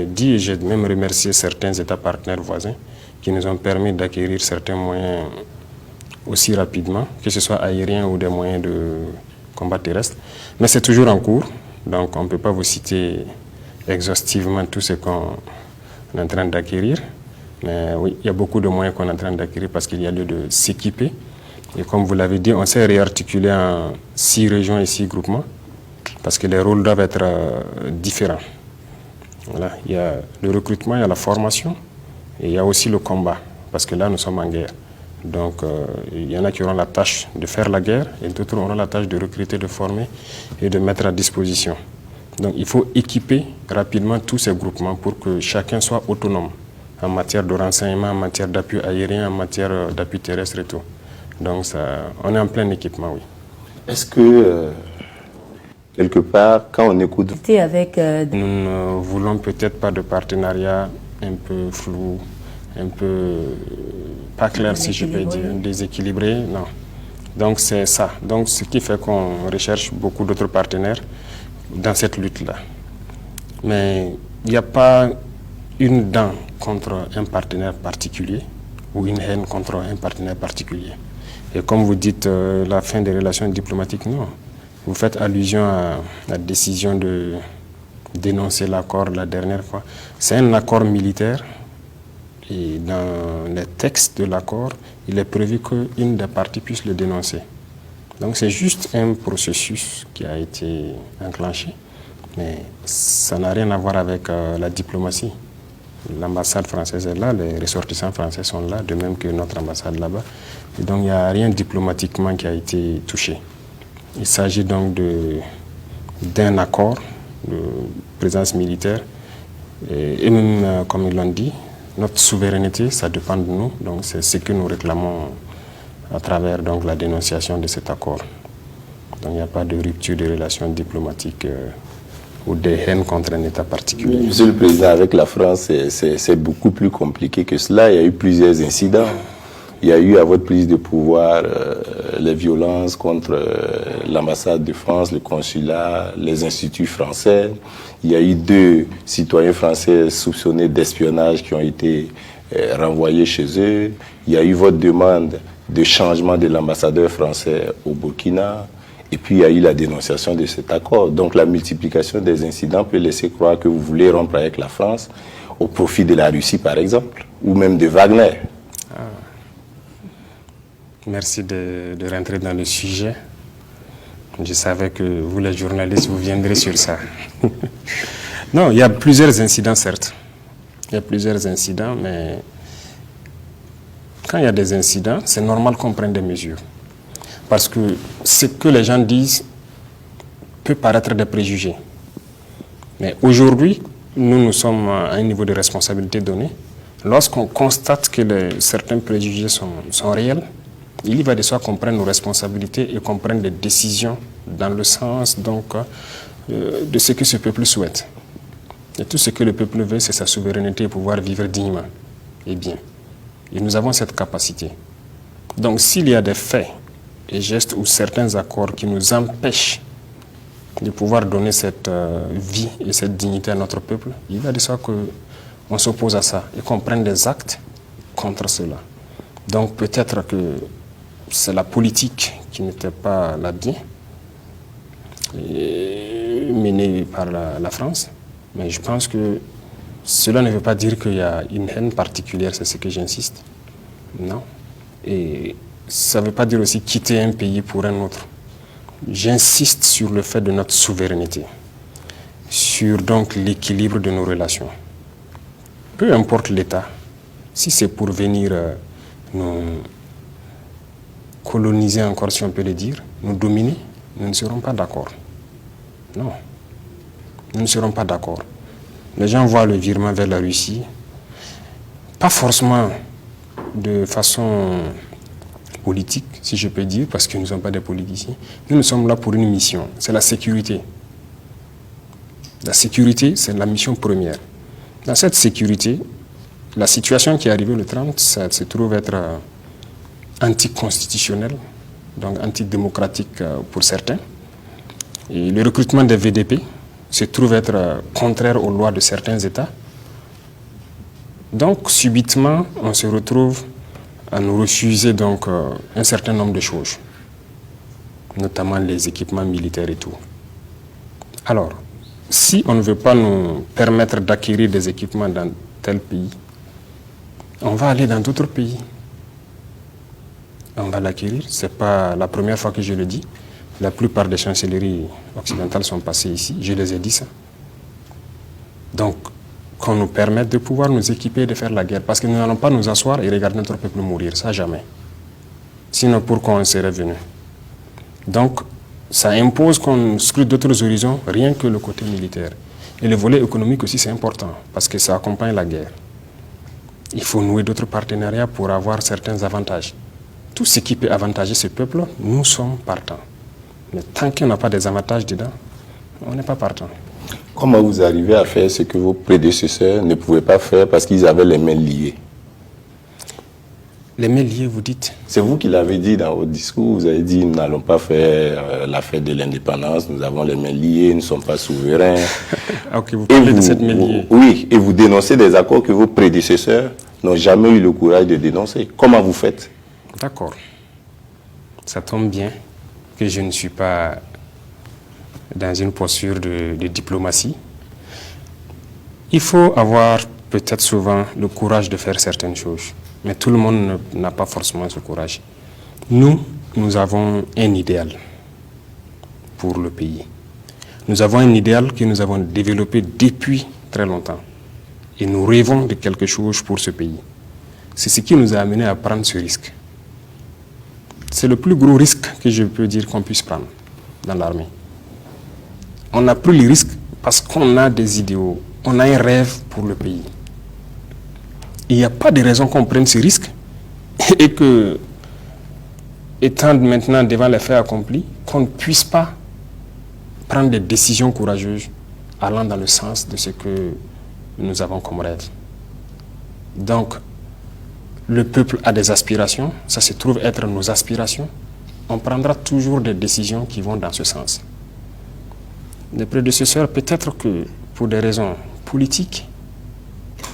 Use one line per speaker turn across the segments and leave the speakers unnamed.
dit et j'ai même remercié certains États partenaires voisins qui nous ont permis d'acquérir certains moyens aussi rapidement, que ce soit aériens ou des moyens de combat terrestre. Mais c'est toujours en cours, donc on ne peut pas vous citer exhaustivement tout ce qu'on est en train d'acquérir. Mais oui, il y a beaucoup de moyens qu'on est en train d'acquérir parce qu'il y a lieu de s'équiper. Et comme vous l'avez dit, on s'est réarticulé en 6 régions et 6 groupements parce que les rôles doivent être différents. Voilà. Il y a le recrutement, il y a la formation et il y a aussi le combat parce que là, nous sommes en guerre. Donc, il y en a qui auront la tâche de faire la guerre et d'autres auront la tâche de recruter, de former et de mettre à disposition. Donc, il faut équiper rapidement tous ces groupements pour que chacun soit autonome en matière de renseignement, en matière d'appui aérien, en matière d'appui terrestre et tout. Donc, on est en plein équipement, oui.
Est-ce que, quelque part, quand on écoute...
Nous ne voulons peut-être pas de partenariat un peu flou, un peu pas clair, si je peux dire, déséquilibré, non. Donc, c'est ça. Donc, ce qui fait qu'on recherche beaucoup d'autres partenaires dans cette lutte-là. Mais il n'y a pas une dent contre un partenaire particulier ou une haine contre un partenaire particulier. Et comme vous dites, la fin des relations diplomatiques, non. Vous faites allusion à la décision de dénoncer l'accord la dernière fois. C'est un accord militaire et dans les textes de l'accord, il est prévu qu'une des parties puisse le dénoncer. Donc c'est juste un processus qui a été enclenché, mais ça n'a rien à voir avec la diplomatie. L'ambassade française est là, les ressortissants français sont là, de même que notre ambassade là-bas. Et donc il n'y a rien diplomatiquement qui a été touché. Il s'agit donc d'un accord de présence militaire. Et même, comme ils l'ont dit, notre souveraineté, ça dépend de nous. Donc c'est ce que nous réclamons à travers donc, la dénonciation de cet accord. Donc il n'y a pas de rupture de relations diplomatiques ou des haines contre un État particulier.
Monsieur le Président, avec la France, c'est beaucoup plus compliqué que cela. Il y a eu plusieurs incidents. Il y a eu à votre prise de pouvoir les violences contre l'ambassade de France, le consulat, les instituts français. Il y a eu 2 citoyens français soupçonnés d'espionnage qui ont été renvoyés chez eux. Il y a eu votre demande de changement de l'ambassadeur français au Burkina. Et puis il y a eu la dénonciation de cet accord. Donc la multiplication des incidents peut laisser croire que vous voulez rompre avec la France au profit de la Russie, par exemple, ou même de Wagner.
Merci de rentrer dans le sujet. Je savais que vous, les journalistes, vous viendrez sur ça. Non, il y a plusieurs incidents, certes. Il y a plusieurs incidents, mais quand il y a des incidents, c'est normal qu'on prenne des mesures. Parce que ce que les gens disent peut paraître des préjugés. Mais aujourd'hui, nous sommes à un niveau de responsabilité donné. Lorsqu'on constate que certains préjugés sont réels, il y va de soi qu'on prenne nos responsabilités et qu'on prenne des décisions dans le sens donc, de ce que ce peuple souhaite. Et tout ce que le peuple veut, c'est sa souveraineté et pouvoir vivre dignement et bien. Et nous avons cette capacité. Donc s'il y a des faits et gestes ou certains accords qui nous empêchent de pouvoir donner cette vie et cette dignité à notre peuple, il va de soi qu'on s'oppose à ça et qu'on prenne des actes contre cela. Donc peut-être que c'est la politique qui n'était pas la bien, menée par la France. Mais je pense que cela ne veut pas dire qu'il y a une haine particulière, c'est ce que j'insiste. Non. Et ça ne veut pas dire aussi quitter un pays pour un autre. J'insiste sur le fait de notre souveraineté, sur donc l'équilibre de nos relations. Peu importe l'État, si c'est pour venir nous coloniser encore, si on peut le dire, nous dominer, nous ne serons pas d'accord. Non, nous ne serons pas d'accord. Les gens voient le virement vers la Russie, pas forcément de façon politique, si je peux dire, parce que nous ne sommes pas des politiciens. Nous sommes là pour une mission, c'est la sécurité. La sécurité, c'est la mission première. Dans cette sécurité, la situation qui est arrivée le 30, ça se trouve être anticonstitutionnelle, donc antidémocratique pour certains. Et le recrutement des VDP se trouve être contraire aux lois de certains États. Donc, subitement, on se retrouve à nous refuser donc, un certain nombre de choses, notamment les équipements militaires et tout. Alors, si on ne veut pas nous permettre d'acquérir des équipements dans tel pays, on va aller dans d'autres pays. On va l'acquérir. Ce n'est pas la première fois que je le dis. La plupart des chancelleries occidentales sont passées ici. Je les ai dit ça. Donc, qu'on nous permette de pouvoir nous équiper et de faire la guerre. Parce que nous n'allons pas nous asseoir et regarder notre peuple mourir. Ça, jamais. Sinon, pourquoi on serait venu? Donc, ça impose qu'on scrute d'autres horizons, rien que le côté militaire. Et le volet économique aussi, c'est important, parce que ça accompagne la guerre. Il faut nouer d'autres partenariats pour avoir certains avantages. Tout ce qui peut avantager ce peuple, nous sommes partants. Mais tant qu'on n'a pas des avantages dedans, on n'est pas partant.
Comment vous arrivez à faire ce que vos prédécesseurs ne pouvaient pas faire parce qu'ils avaient les mains liées?
Les mains liées, vous dites?
C'est vous qui l'avez dit dans votre discours. Vous avez dit, nous n'allons pas faire la fête de l'indépendance, nous avons les mains liées, nous ne sommes pas souverains.
Ok, vous parlez de cette main liée.
Oui, et vous dénoncez des accords que vos prédécesseurs n'ont jamais eu le courage de dénoncer. Comment vous faites?
D'accord. Ça tombe bien que je ne suis pas dans une posture de diplomatie. Il faut avoir peut-être souvent le courage de faire certaines choses, mais tout le monde n'a pas forcément ce courage. Nous avons un idéal pour le pays. Nous avons un idéal que nous avons développé depuis très longtemps. Et nous rêvons de quelque chose pour ce pays. C'est ce qui nous a amené à prendre ce risque. C'est le plus gros risque que je peux dire qu'on puisse prendre dans l'armée. On a pris le risque parce qu'on a des idéaux, on a un rêve pour le pays. Il n'y a pas de raison qu'on prenne ce risque et que, étant maintenant devant les faits accomplis, qu'on ne puisse pas prendre des décisions courageuses allant dans le sens de ce que nous avons comme rêve. Donc, le peuple a des aspirations, ça se trouve être nos aspirations. On prendra toujours des décisions qui vont dans ce sens. Les prédécesseurs, peut-être que pour des raisons politiques,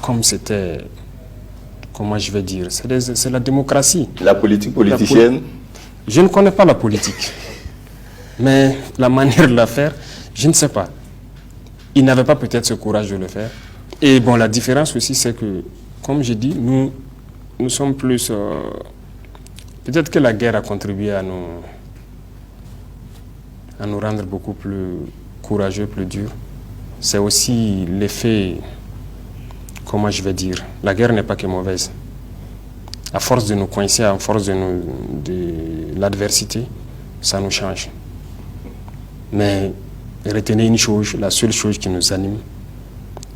comme c'était, comment je vais dire, c'est la démocratie.
La politique politicienne?
Je ne connais pas la politique, mais la manière de la faire, je ne sais pas. Ils n'avaient pas peut-être ce courage de le faire. Et bon, la différence aussi, c'est que, comme je dis, nous sommes plus... peut-être que la guerre a contribué à nous rendre beaucoup plus courageux, plus durs. C'est aussi l'effet, comment je vais dire, la guerre n'est pas que mauvaise. À force de nous coincer, à force de l'adversité, ça nous change. Mais retenez une chose, la seule chose qui nous anime,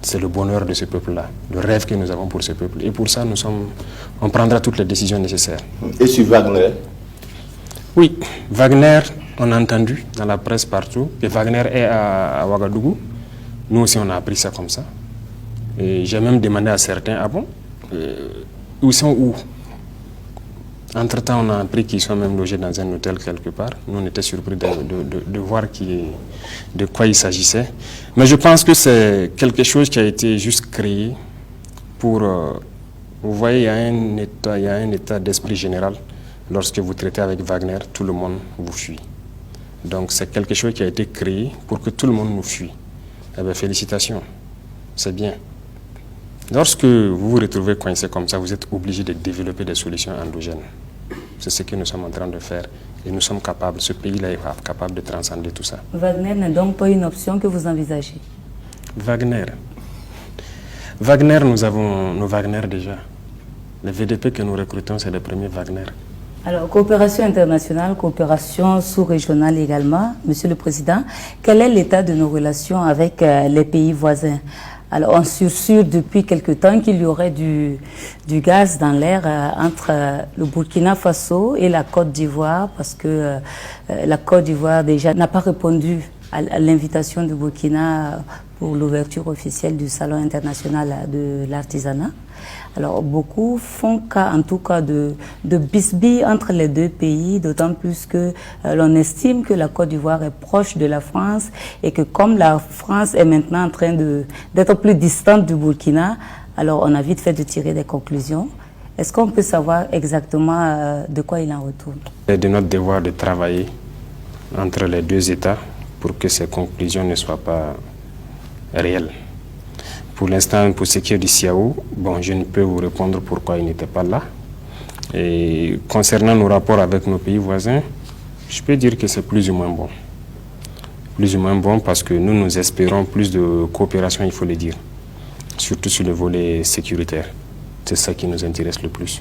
c'est le bonheur de ce peuple-là, le rêve que nous avons pour ce peuple. Et pour ça, on prendra toutes les décisions nécessaires.
Et sur Wagner?
Oui, Wagner, on a entendu dans la presse partout que Wagner est à Ouagadougou. Nous aussi, on a appris ça comme ça. Et j'ai même demandé à certains, ah bon, ils sont où? Entre-temps, on a appris qu'ils sont même logés dans un hôtel quelque part. Nous, on était surpris de voir de quoi il s'agissait. Mais je pense que c'est quelque chose qui a été juste créé pour... vous voyez, il y a un état d'esprit général. Lorsque vous traitez avec Wagner, tout le monde vous fuit. Donc, c'est quelque chose qui a été créé pour que tout le monde nous fuit. Eh bien, félicitations. C'est bien. Lorsque vous vous retrouvez coincé comme ça, vous êtes obligé de développer des solutions endogènes. C'est ce que nous sommes en train de faire. Et nous sommes capables, ce pays-là est capable de transcender tout ça.
Wagner n'est donc pas une option que vous envisagez?
Wagner, nous avons nos Wagner déjà. Les VDP que nous recrutons, c'est les premiers Wagner.
Alors, coopération internationale, coopération sous-régionale également. Monsieur le Président, quel est l'état de nos relations avec les pays voisins? Alors, on sursure depuis quelque temps qu'il y aurait du gaz dans l'air entre le Burkina Faso et la Côte d'Ivoire, parce que la Côte d'Ivoire déjà n'a pas répondu à l'invitation du Burkina pour l'ouverture officielle du Salon international de l'artisanat. Alors, beaucoup font cas, en tout cas, de bisbilles entre les deux pays, d'autant plus que l'on estime que la Côte d'Ivoire est proche de la France et que comme la France est maintenant en train d'être plus distante du Burkina, Alors, on a vite fait de tirer des conclusions. Est-ce qu'on peut savoir exactement de quoi il en retourne?
C'est de notre devoir de travailler entre les deux États pour que ces conclusions ne soient pas réelles. Pour l'instant, pour ce qui est du CIAO, bon, je ne peux vous répondre pourquoi il n'était pas là. Et concernant nos rapports avec nos pays voisins, je peux dire que c'est plus ou moins bon. Plus ou moins bon parce que nous espérons plus de coopération, il faut le dire. Surtout sur le volet sécuritaire. C'est ça qui nous intéresse le plus.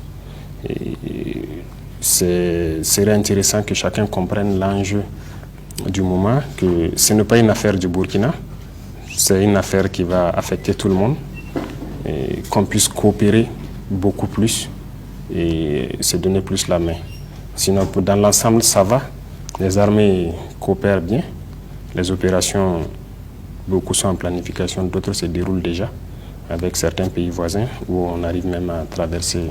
Ce serait intéressant que chacun comprenne l'enjeu du moment, que ce n'est pas une affaire du Burkina, c'est une affaire qui va affecter tout le monde, et qu'on puisse coopérer beaucoup plus et se donner plus la main. Sinon, dans l'ensemble, ça va. Les armées coopèrent bien. Les opérations, beaucoup sont en planification, d'autres se déroulent déjà avec certains pays voisins où on arrive même à traverser,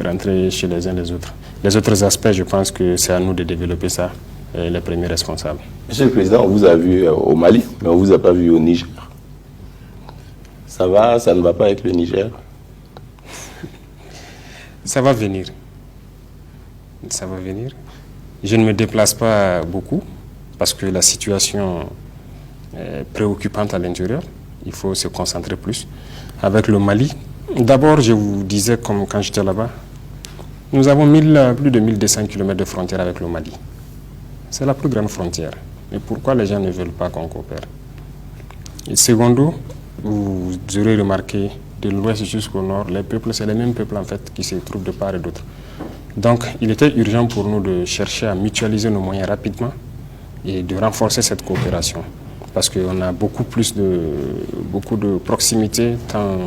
rentrer chez les uns les autres. Les autres aspects, je pense que c'est à nous de développer ça, les premiers responsables.
Monsieur le Président, on vous a vu au Mali, mais on ne vous a pas vu au Niger. Ça va, ça ne va pas avec le Niger?
Ça va venir. Ça va venir. Je ne me déplace pas beaucoup parce que la situation est préoccupante à l'intérieur. Il faut se concentrer plus. Avec le Mali, d'abord, je vous disais, comme quand j'étais là-bas, nous avons plus de 1200 km de frontière avec le Mali. C'est la plus grande frontière. Mais pourquoi les gens ne veulent pas qu'on coopère? Et secondo, vous aurez remarqué, de l'ouest jusqu'au nord, les peuples, c'est les mêmes peuples en fait qui se trouvent de part et d'autre. Donc, il était urgent pour nous de chercher à mutualiser nos moyens rapidement et de renforcer cette coopération. Parce qu'on a beaucoup de proximité, tant